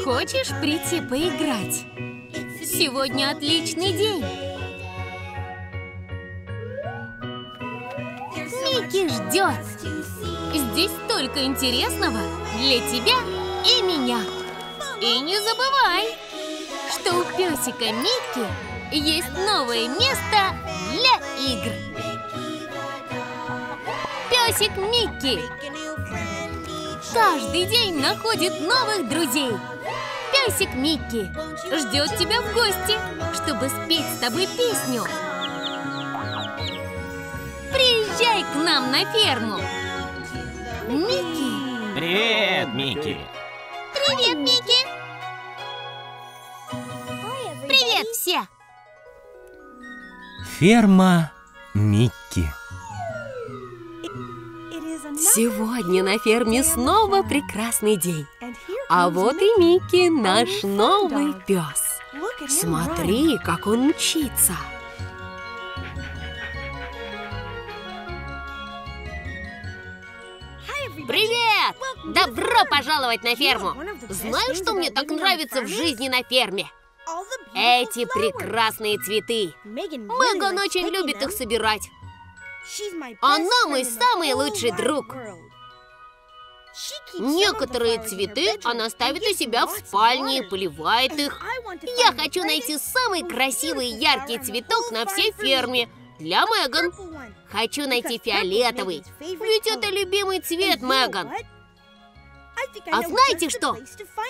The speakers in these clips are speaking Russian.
Хочешь прийти поиграть? Сегодня отличный день. Микки ждет. Здесь столько интересного для тебя и меня. И не забывай, что у песика Микки есть новое место для игр. Песик Микки каждый день находит новых друзей. Песик Микки ждет тебя в гости, чтобы спеть с тобой песню. Приезжай к нам на ферму. Микки. Привет, Микки. Привет, Микки. Привет все. Ферма Микки. Сегодня на ферме снова прекрасный день. А вот и Микки, наш новый пес. Смотри, как он мчится. Привет! Добро пожаловать на ферму! Знаешь, что мне так нравится в жизни на ферме? Эти прекрасные цветы. Меган очень любит их собирать. Она мой самый лучший друг. Некоторые цветы она ставит у себя в спальне и поливает их. Я хочу найти самый красивый и яркий цветок на всей ферме для Меган. Хочу найти фиолетовый, ведь это любимый цвет Меган. А знаете что?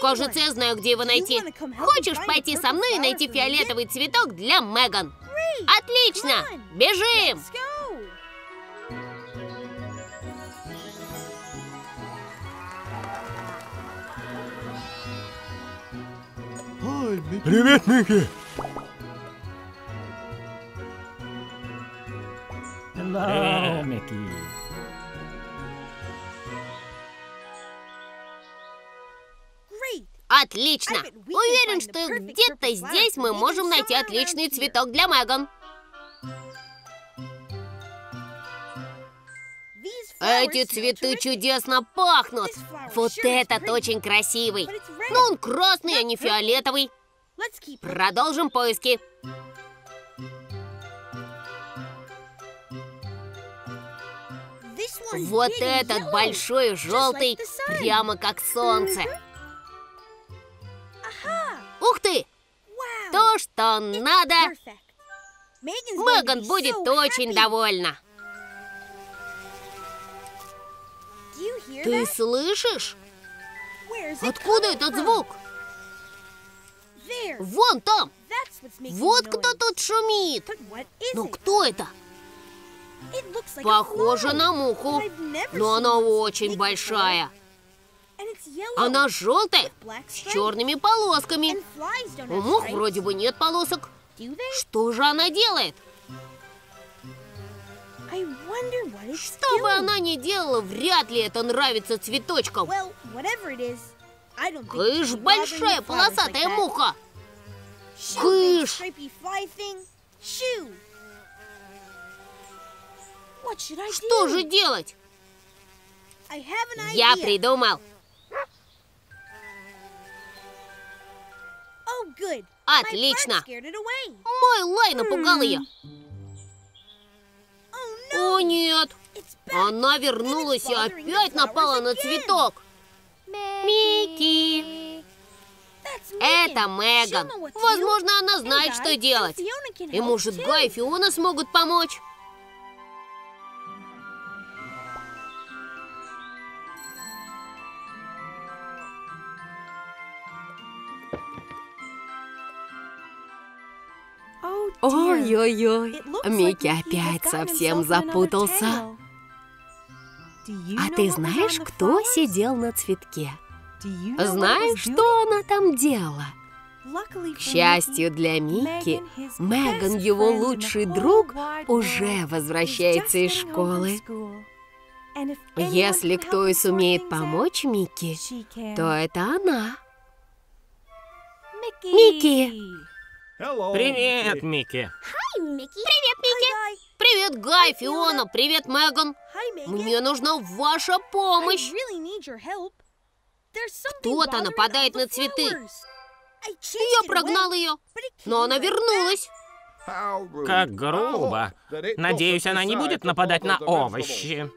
Кажется, я знаю, где его найти. Хочешь пойти со мной и найти фиолетовый цветок для Меган? Отлично! Бежим! Привет, Микки. Привет, Микки. Отлично! Уверен, что где-то здесь мы можем найти отличный цветок для Меган. Эти цветы чудесно пахнут. Вот этот очень красивый. Но он красный, а не фиолетовый. Продолжим поиски. Вот этот большой желтый, прямо как солнце. Ух ты! То, что надо. Меган будет очень довольна. Ты слышишь? Откуда этот звук? Вон там! Вот кто тут шумит! Но кто это? Похоже на муху, но она очень большая. Она желтая, с черными полосками. У мух вроде бы нет полосок. Что же она делает? Что бы она ни делала, вряд ли это нравится цветочкам. Кыш, большая полосатая муха! Кыш! Что же делать? Я придумал. Отлично! Мой лай напугал ее. О нет! Она вернулась и опять напала на цветок. Микки! Это Меган. Возможно, она знает, что делать. И может, Гай и Фиона смогут помочь. Ой-ой-ой, Микки опять совсем запутался. А ты знаешь, кто сидел на цветке? Знаешь, что она там делала? К счастью для Микки, Меган, его лучший друг, уже возвращается из школы. Если кто и сумеет помочь Микки, то это она. Микки! Привет, Микки. Привет, Микки! Привет, Гай, Фиона! Привет, Меган! Мне нужна ваша помощь! Кто-то нападает на цветы. Я прогнал ее, но она вернулась. Как грубо. Надеюсь, она не будет нападать на овощи.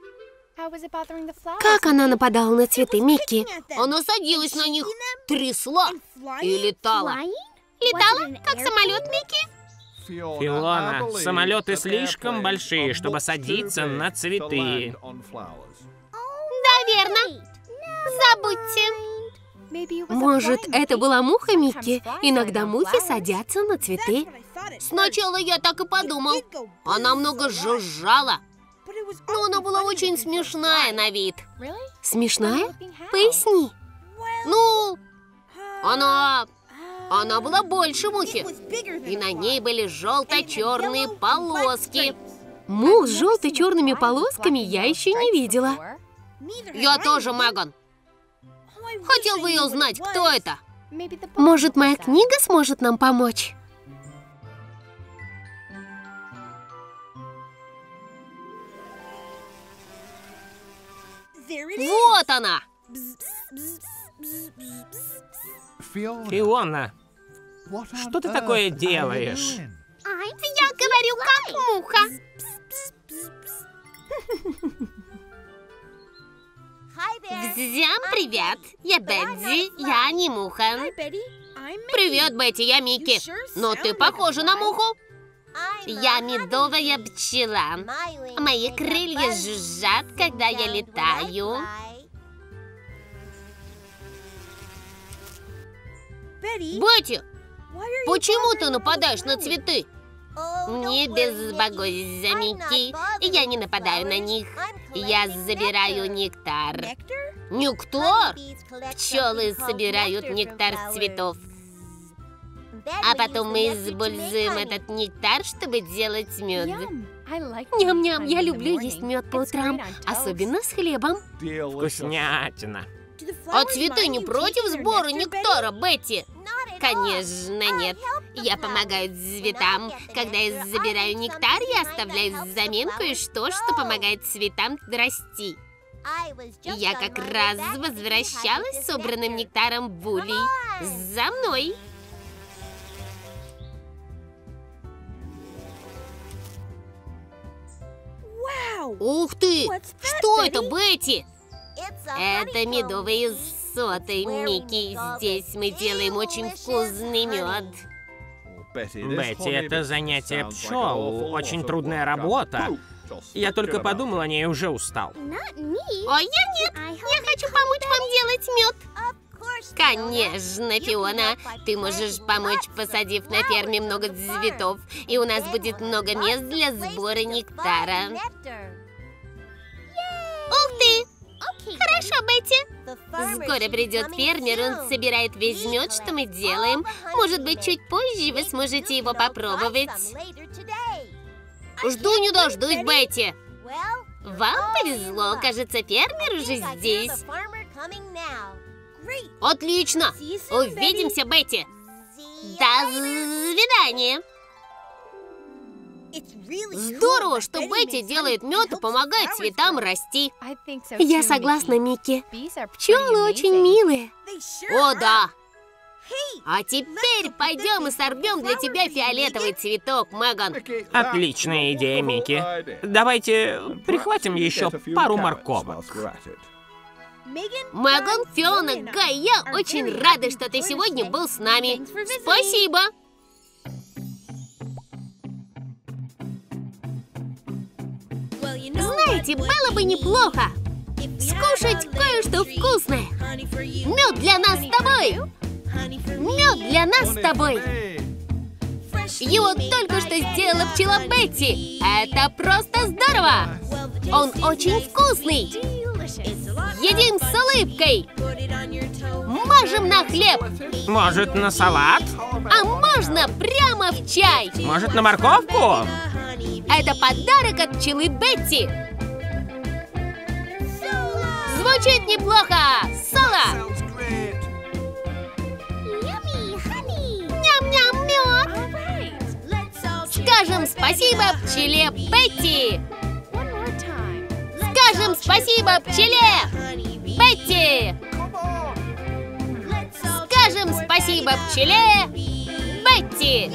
Как она нападала на цветы, Микки? Она садилась на них, трясла и летала. Летала, как самолет, Микки? Фиона, самолеты слишком большие, чтобы садиться на цветы. Да, верно. Забудьте. Может, это была муха, Микки? Иногда мухи садятся на цветы. Сначала я так и подумал. Она много жужжала. Но она была очень смешная на вид. Смешная? Поясни. Ну, она была больше мухи. И на ней были желто-черные полоски. Мух с желто-черными полосками я еще не видела. Я тоже, Меган. Хотел бы я узнать, кто это. Может, моя книга сможет нам помочь? Вот она! Фиона, что ты такое делаешь? Я говорю, как муха. Всем привет! Я Бетти, я не муха. Привет, Бетти, я Микки. Но ты похожа на муху. Я медовая пчела. Мои крылья жужжат, когда я летаю. Бетти, почему ты нападаешь на цветы? Не безбогойся, Микки. Я не нападаю на них. Я забираю нектар. Нектар? Пчелы собирают нектар с цветов. А потом мы используем этот нектар, чтобы делать мед. Ням-ням, я люблю есть мед по утрам, особенно с хлебом. Вкуснятина. А цветы не против сбора нектара, Бетти? Конечно, нет. Я помогаю цветам. Когда я забираю нектар, я оставляю взамен кое-что, что помогает цветам расти. Я как раз возвращалась с собранным нектаром в улей. За мной! Ух ты! Что это, Бетти? Это медовые соты, Микки. Здесь мы делаем очень вкусный мед. Бетти, это занятие пчел. Очень трудная работа. Я только подумал о ней и уже устал. А я нет. Я хочу помочь вам делать мед. Конечно, Фиона. Ты можешь помочь, посадив на ферме много цветов. И у нас будет много мест для сбора нектара. Ух ты! Хорошо, Бетти. Скоро придет фермер, он собирает весь мед, что мы делаем. Может быть, чуть позже вы сможете его попробовать. Жду не дождусь, Бетти. Вам повезло, кажется, фермер уже здесь. Отлично! Увидимся, Бетти. До свидания. Здорово, что Бетти делает мед и помогает цветам расти. Я согласна, Микки. Пчелы очень милые. О, да. А теперь пойдем и сорвем для тебя фиолетовый цветок, Меган. Отличная идея, Микки. Давайте прихватим еще пару морковок. Меган, Фиона, Гай, я очень рада, что ты сегодня был с нами. Спасибо. Знаете, было бы неплохо скушать кое-что вкусное. Мед для нас с тобой. Мед для нас с тобой. Его только что сделала пчела Бетти. Это просто здорово. Он очень вкусный. Едим с улыбкой. Мажем на хлеб. Может, на салат? А можно прямо в чай. Может, на морковку? Это подарок от пчелы Бетти. Звучит неплохо. Соло. Ням-ням, мед. Скажем спасибо пчеле Бетти. Скажем спасибо пчеле Бетти. Спасибо пчеле Бетти!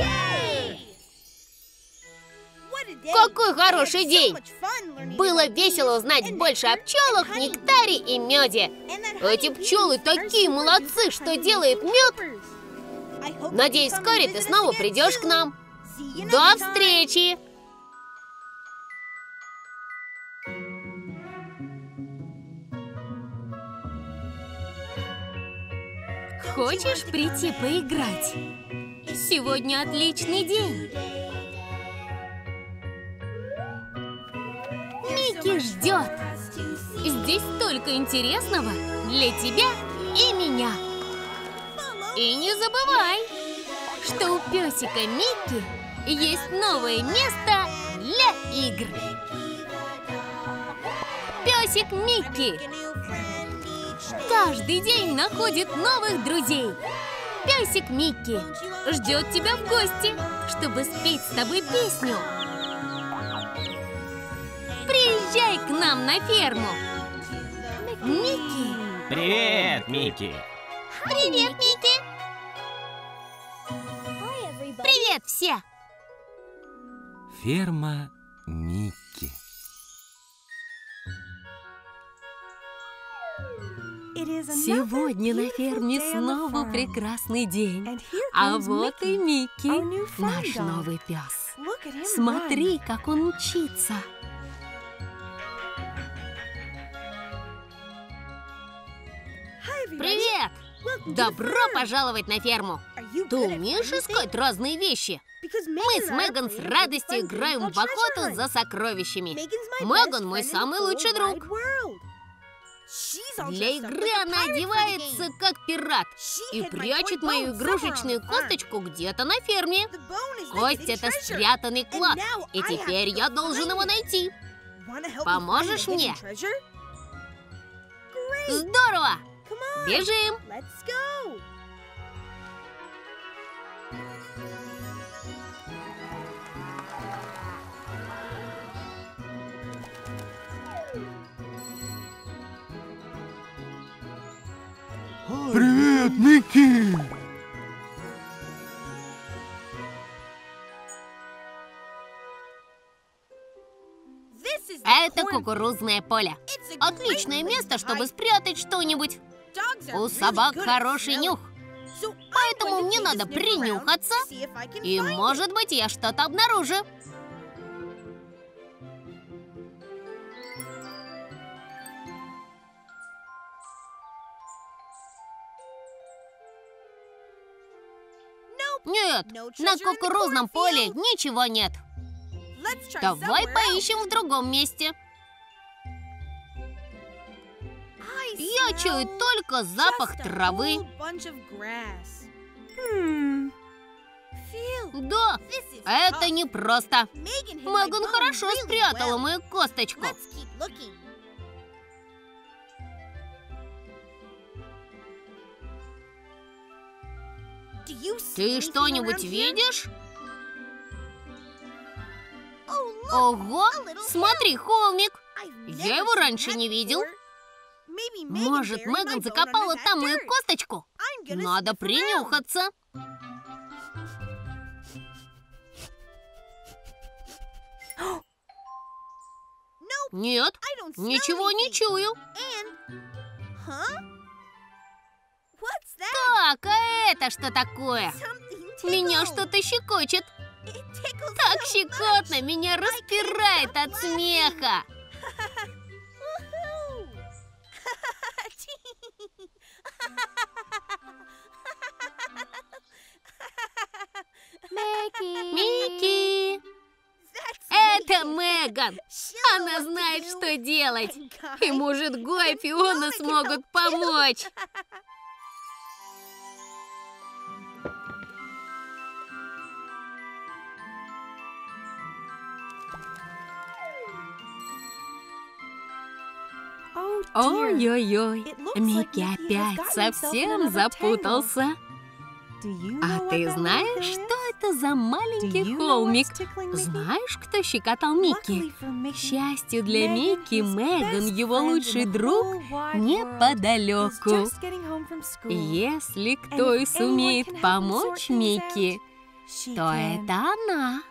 Какой хороший день! Было весело узнать больше о пчелах, нектаре и меде. Эти пчелы такие молодцы, что делают мед. Надеюсь, вскоре ты снова придешь к нам. До встречи! Хочешь прийти поиграть? Сегодня отличный день. Микки ждет. Здесь столько интересного для тебя и меня. И не забывай, что у песика Микки есть новое место для игр. Песик Микки каждый день находит новых друзей. Песик Микки ждет тебя в гости, чтобы спеть с тобой песню. Приезжай к нам на ферму. Микки. Привет, Микки. Привет, Микки. Привет все. Ферма Микки. Сегодня на ферме снова прекрасный день. А вот и Микки, наш новый пес. Смотри, как он мчится. Привет! Добро пожаловать на ферму. Ты умеешь искать разные вещи? Мы с Меган с радостью играем в охоту за сокровищами. Меган мой самый лучший друг. Для игры она одевается как пират и прячет мою игрушечную косточку где-то на ферме. Кость — это спрятанный клад, и теперь я должен его найти. Поможешь мне? Здорово! Бежим! Привет, Микки! Это кукурузное поле. Отличное место, чтобы спрятать что-нибудь. У собак хороший нюх. Поэтому мне надо принюхаться, и, может быть, я что-то обнаружу. Нет, на кукурузном поле ничего нет. Давай поищем в другом месте. Я чую только запах травы. Да, это непросто. Меган хорошо спрятала мою косточку. Ты что-нибудь видишь? Ого, смотри, холмик. Я его раньше не видел. Может, Меган закопала там мою косточку? Надо принюхаться. Нет, ничего не чую. Так, а это что такое? Меня что-то щекочет. Так щекотно, меня распирает от смеха. Микки! Это Меган! Она знает, что делать. И, может, Гуа и Фиона смогут помочь. Ой-ой-ой, Микки опять совсем запутался. А ты знаешь, что это за маленький холмик? Знаешь, кто щекотал Микки? К счастью для Микки, Меган, его лучший друг, неподалеку. Если кто и сумеет помочь Микки, то это она.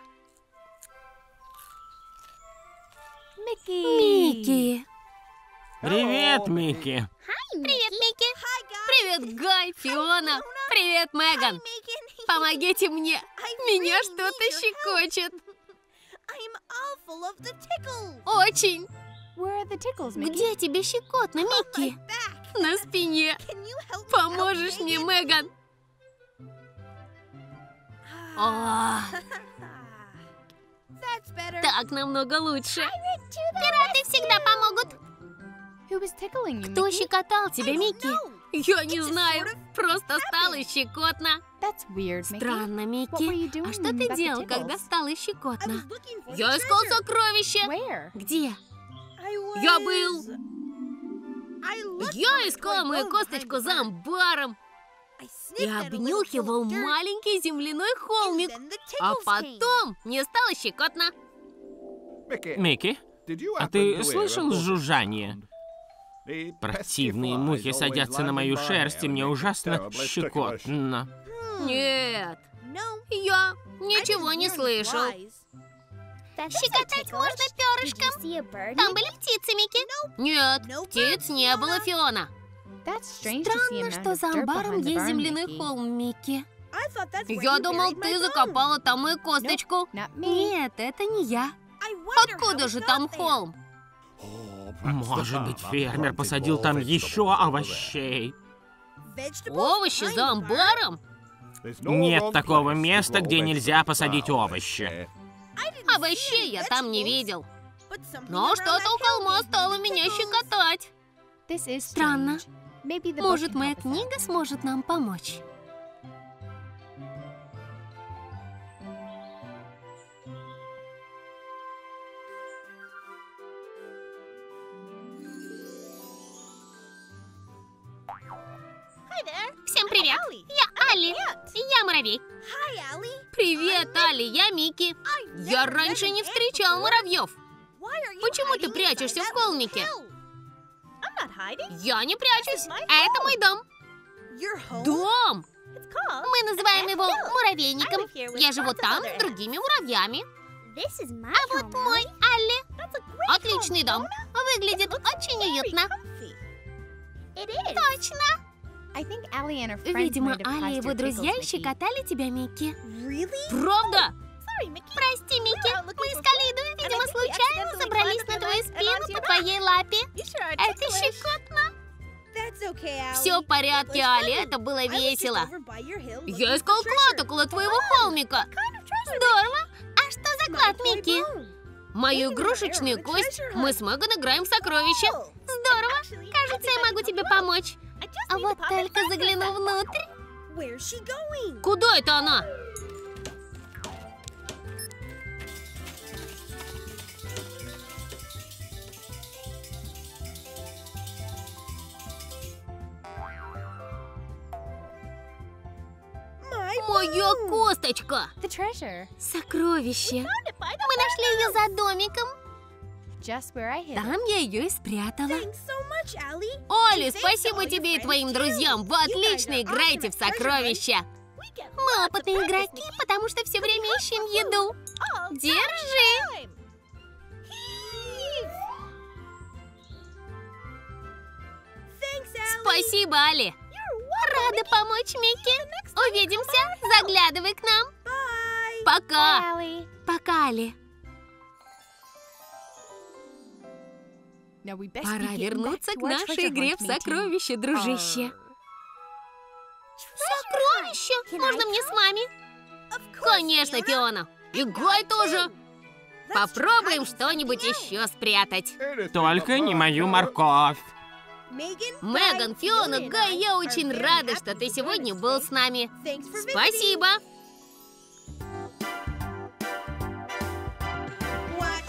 Микки. Привет, Микки. Привет, Микки. Привет, Гай, Фиона. Привет, Меган. Помогите мне. Меня что-то щекочет. Очень. Где тебе щекотно, Микки? На спине. Поможешь мне, Меган? О, так намного лучше. Пираты всегда помогут. Кто щекотал тебя, Микки? Я не знаю. Просто стало щекотно. Странно, Микки. А что ты делал, когда стало щекотно? Я искал сокровища. Где? Я искал мою косточку за амбаром и обнюхивал маленький земляной холмик. А потом мне стало щекотно. Микки, а ты слышал жужжание? Противные мухи садятся на мою шерсть, и мне ужасно щекотно. Нет, я ничего не слышал. Щекотать можно перышком. Там были птицы, Микки? Нет, птиц не было, Фиона. Странно, что за амбаром есть земляной холм, Микки. Я думал, ты закопала там мою косточку. Нет, это не я. Откуда же там холм? Может быть, фермер посадил там еще овощей. Овощи за амбаром? Нет такого места, где нельзя посадить овощи. Овощей я там не видел. Но что-то у холма стало меня щекотать. Странно. Может, моя книга сможет нам помочь? Всем привет! Я Алли. Я муравей. Привет, Алли, я Микки. Я раньше не встречал муравьев. Почему ты прячешься в холмике? Я не прячусь. Это мой дом. Дом? Мы называем его муравейником. Я живу там с другими муравьями. А вот мой, Алли. Отличный дом. Выглядит очень уютно. Точно. Видимо, Алли и его друзья щекотали тебя, Микки. Правда? Прости, Микки. Мы искали еду и, видимо, случайно забрались на твою спину по твоей лапе. Это щекотно. Все в порядке, Алли. Это было весело. Я искал клад около твоего холмика. Здорово. А что за клад, Микки? Мою игрушечную кость. Мы с Меган играем в сокровища. Здорово. Кажется, я могу тебе помочь. А вот только загляну внутрь. Куда это она? Моя косточка! Сокровище! Мы нашли ее за домиком. Там я ее и спрятала. Алли, спасибо тебе и твоим друзьям. Вы отлично играете в сокровища. Мы опытные игроки, потому что все время ищем еду. Держи. Спасибо, Алли. Рада помочь, Микки. Увидимся. Заглядывай к нам. Пока. Пока, Алли. Пора вернуться к нашей игре в сокровище, дружище. Сокровище? Можно мне с вами? Конечно, Фиона. И Гай тоже. Попробуем что-нибудь еще спрятать. Только не мою морковь. Меган, Фиона, Гай, я очень рада, что ты сегодня был с нами. Спасибо.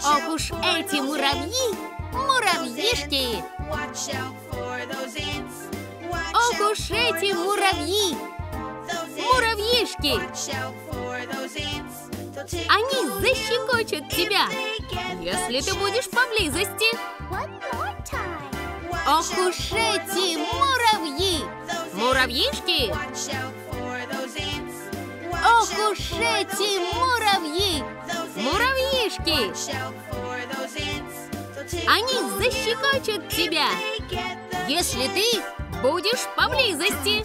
Ох уж эти муравьи, муравьишки. Ох уж эти муравьи, муравьишки. Они защекочут тебя, если ты будешь поблизости. Ох уж эти муравьи! Муравьишки! Ох уж эти муравьи! Муравьишки! Они защекочут тебя, если ты будешь поблизости.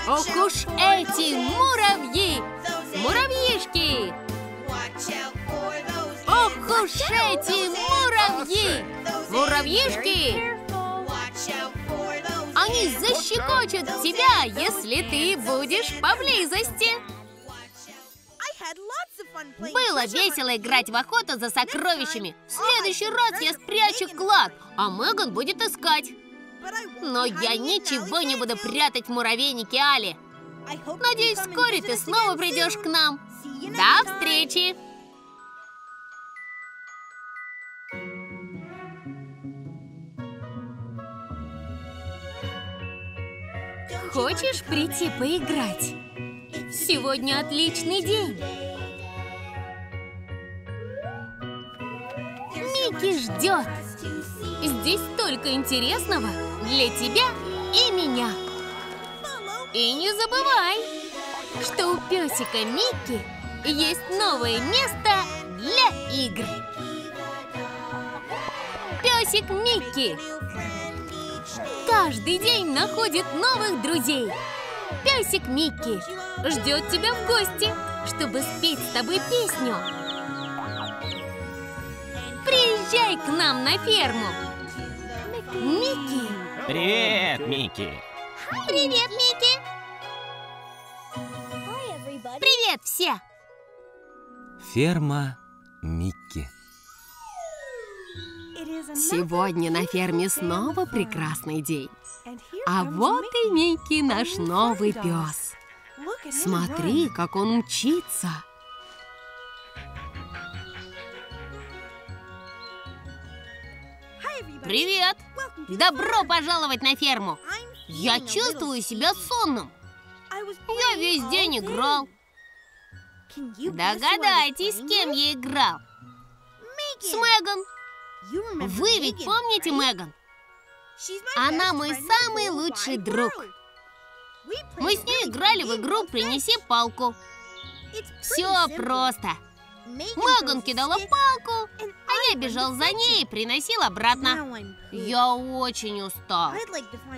Ох уж эти муравьи! Муравьишки! Ох уж эти муравьи! Муравьишки! Они защекочут тебя, если ты будешь поблизости. Было весело играть в охоту за сокровищами. В следующий раз я спрячу клад, а Меган будет искать. Но я ничего не буду прятать в муравейнике Али. Надеюсь, вскоре ты снова придешь к нам. До встречи! Хочешь прийти поиграть? Сегодня отличный день. Микки ждет. Здесь столько интересного для тебя и меня. И не забывай, что у песика Микки есть новое место для игр. Песик Микки каждый день находит новых друзей. Песик Микки ждет тебя в гости, чтобы спеть с тобой песню. Приезжай к нам на ферму. Микки. Привет, Микки. Привет, Микки. Привет все. Ферма Микки. Сегодня на ферме снова прекрасный день. А вот и Микки, наш новый пес. Смотри, как он мчится. Привет! Добро пожаловать на ферму. Я чувствую себя сонным. Я весь день играл. Догадайтесь, с кем я играл? С Меган. Вы ведь помните Меган? Она мой самый лучший друг. Мы с ней играли в игру «Принеси палку». Все просто. Меган кидала палку, а я бежал за ней и приносил обратно. Я очень устал.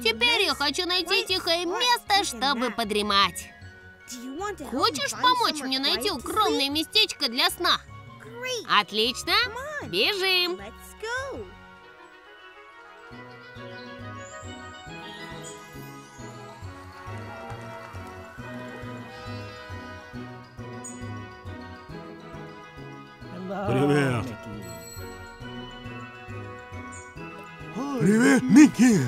Теперь я хочу найти тихое место, чтобы подремать. Хочешь помочь мне найти укромное местечко для сна? Отлично, бежим. Привет. Привет, Микки.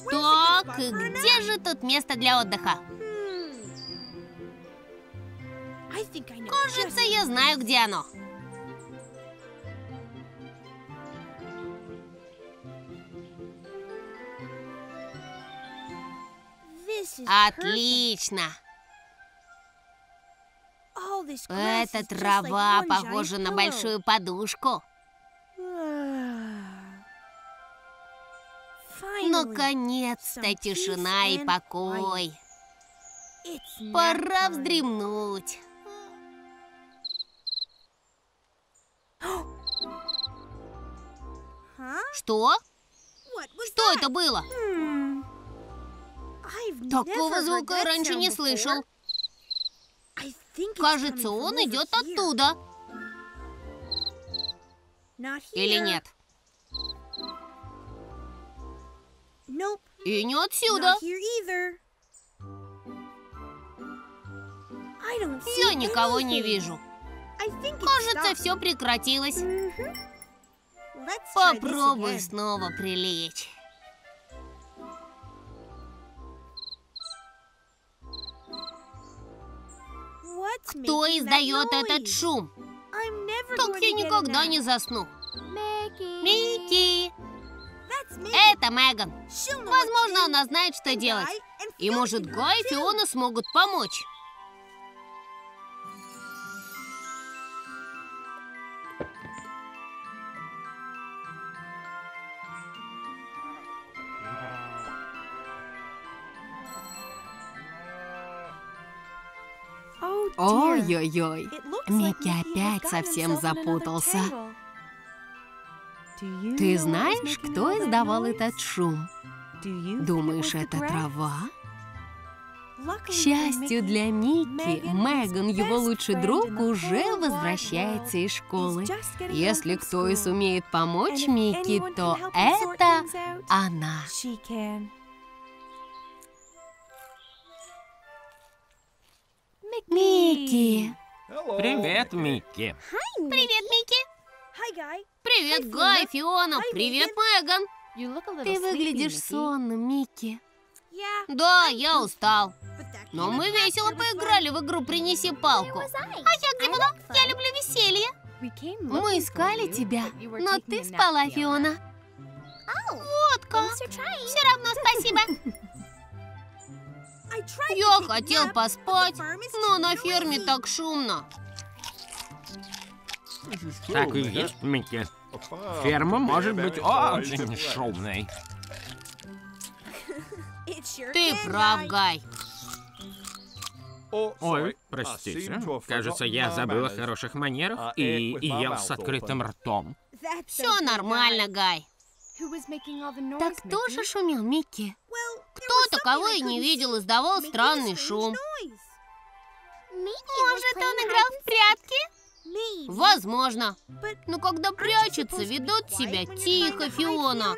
Так, и где же тут место для отдыха? Кажется, я знаю, где оно. Отлично! Эта трава похожа на большую подушку. Наконец-то тишина и покой. Пора вздремнуть. Что? Что это было? Такого звука я раньше не слышал. Кажется, он идет оттуда. Или нет? И не отсюда. Я никого не вижу. Кажется, все прекратилось. Попробуй снова прилечь. Кто издает этот шум? Так я никогда не засну. Микки! это Меган. Возможно, она знает, что делать. И может, Гай и Фиона смогут помочь. Ой-ой-ой, Микки опять совсем запутался. Ты знаешь, кто издавал этот шум? Думаешь, это трава? К счастью для Микки, Меган, его лучший друг, уже возвращается из школы. Если кто и сумеет помочь Микки, то это она. Микки! Привет, Микки. Привет, Микки! Привет, Гай, Фиона! Привет, Меган! Ты выглядишь сонным, Микки. Да, я устал. Но мы весело поиграли в игру «Принеси палку». А я где была? Я люблю веселье. Мы искали тебя, но ты спала, Фиона. Вот как. Все равно спасибо. Я хотел поспать, но на ферме так шумно. Так и есть, Микки. Ферма может быть очень шумной. Ты прав, Гай. Ой, простите. Кажется, я забыл о хороших манерах и ел с открытым ртом. Все нормально, Гай. Так кто же шумел, Микки? Кто-то, кого я не видел, издавал странный шум. Может, он играл в прятки? Возможно. Но когда прячутся, ведут себя тихо, Фиона.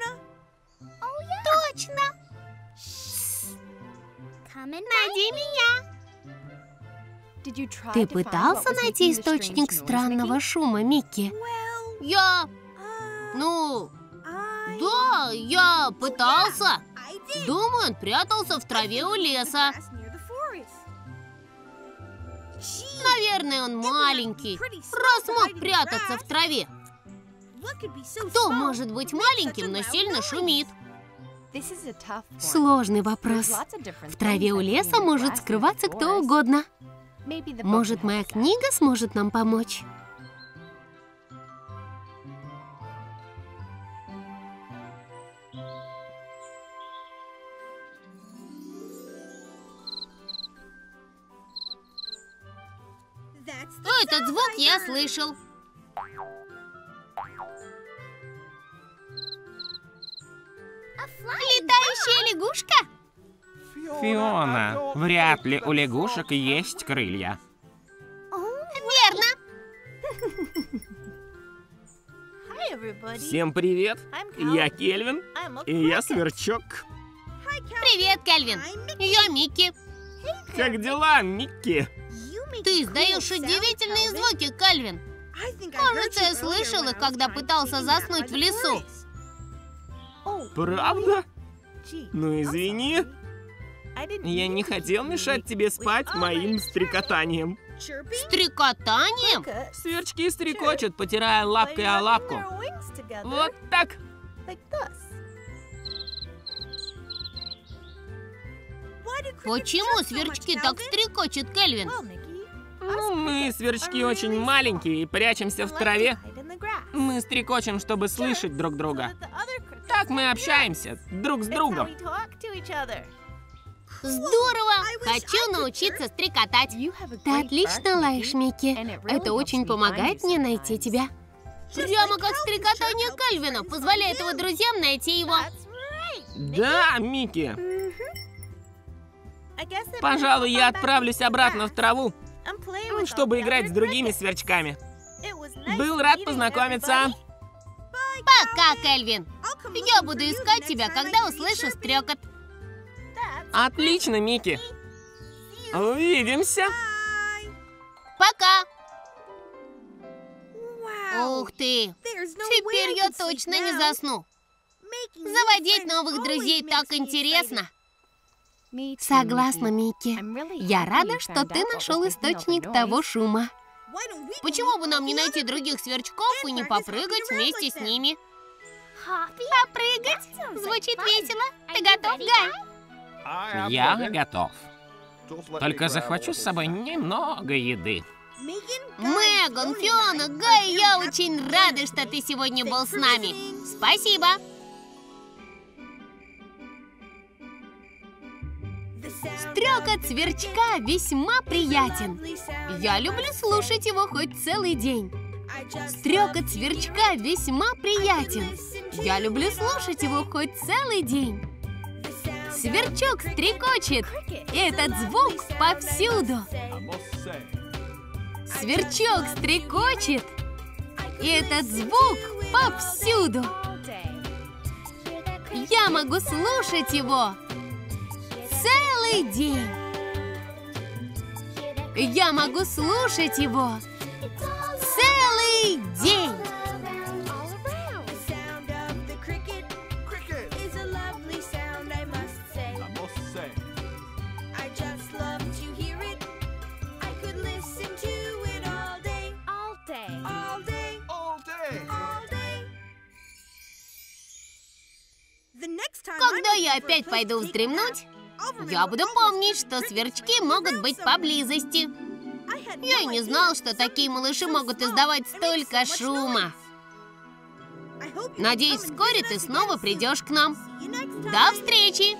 Точно. Найди меня. Ты пытался найти источник странного шума, Микки? Да, я пытался. Думаю, он прятался в траве у леса. Наверное, он маленький, раз мог прятаться в траве. Кто может быть маленьким, но сильно шумит? Сложный вопрос. В траве у леса может скрываться кто угодно. Может, моя книга сможет нам помочь? Этот звук я слышал. Летающая лягушка? Фиона, вряд ли у лягушек есть крылья. Верно. Всем привет, я Кельвин, и я Сверчок. Привет, Кельвин. Я Микки. Как дела, Микки? Ты издаешь удивительные звуки, Кельвин. Кажется, я слышал их, когда пытался заснуть в лесу. Правда? Ну извини. Я не хотел мешать тебе спать моим стрекотанием. Стрекотанием? Сверчки стрекочут, потирая лапкой о лапку. Вот так. Почему сверчки так стрекочут, Кельвин? Ну, мы, сверчки, очень маленькие и прячемся в траве. Мы стрекочем, чтобы слышать друг друга. Так мы общаемся друг с другом. Здорово! Хочу научиться стрекотать. Ты отлично лаешь, Микки. Это очень помогает мне найти тебя. Прямо как стрекотание Кельвина позволяет его друзьям найти его. Да, Микки. Пожалуй, я отправлюсь обратно в траву, чтобы играть с другими сверчками. Был рад познакомиться. Пока, Кельвин. Я буду искать тебя, когда услышу стрекот. Отлично, Микки. Увидимся. Пока. Ух ты. Теперь я точно не засну. Заводить новых друзей так интересно. Согласна, Микки. Я рада, что ты нашел источник того шума. Почему бы нам не найти других сверчков и не попрыгать вместе с ними? Попрыгать? Звучит весело. Ты готов, Гай? Я готов. Только захвачу с собой немного еды. Меган, Фиона, Гай, я очень рада, что ты сегодня был с нами. Спасибо. Стрекот сверчка весьма приятен. Я люблю слушать его хоть целый день. Стрекот сверчка весьма приятен. Я люблю слушать его хоть целый день. Сверчок стрекочет, и этот звук повсюду. Сверчок стрекочет, и этот звук повсюду. Я могу слушать его целый день. Я могу слушать его целый день. Когда я опять пойду вздремнуть, я буду помнить, что сверчки могут быть поблизости. Я и не знал, что такие малыши могут издавать столько шума. Надеюсь, вскоре ты снова придешь к нам. До встречи!